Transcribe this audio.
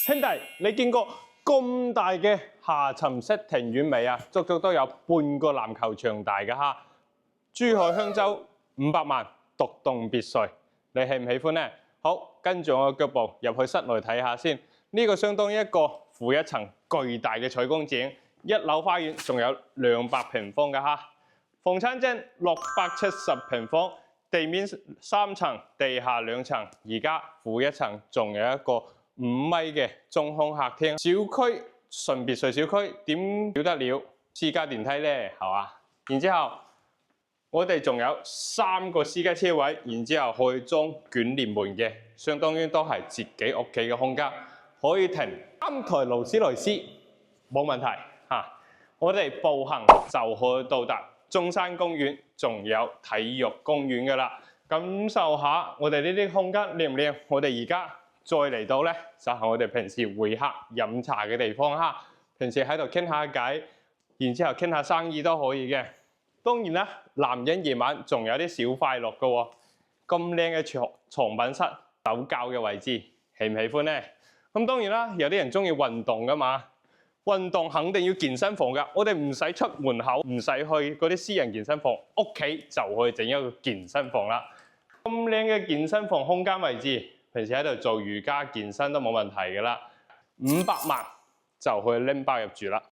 兄弟，你見過咁大嘅下沉式庭院未啊？足足都有半個籃球場大嘅哈！珠海香洲500萬獨棟別墅，你喜唔喜歡呢？好，跟住我嘅腳步入去室內睇下先。呢個相當於一個負一層巨大嘅採光井，一樓花園仲有200平方嘅哈。房餐廳670平方，地面3層，地下2層，而家負一層仲有一個5米嘅中空客廳。小區純別墅小區點少得了私家電梯呢？係嘛？然之後我哋仲有3個私家車位，然之後可以裝捲簾門嘅，相當於都係自己屋企嘅空間，可以停3台勞斯萊斯冇問題嚇。我哋步行就可以到達中山公園，仲有體育公園㗎啦。感受下我哋呢啲空間靚唔靚？我哋而家再嚟到咧，就係我哋平時會客飲茶嘅地方哈。平時喺度傾下偈，然之後傾下生意都可以嘅。當然啦，男人夜晚仲有啲小快樂㗎喎。咁靚嘅床品室、手教嘅位置，喜唔喜歡呢？咁當然啦，有啲人中意運動㗎嘛。運動肯定要健身房㗎，我哋唔使出門口，唔使去嗰啲私人健身房，屋企就可以整一個健身房啦。咁靚嘅健身房空間位置，平時喺度做瑜伽健身都冇問題㗎啦。500萬就可以拎包入住啦。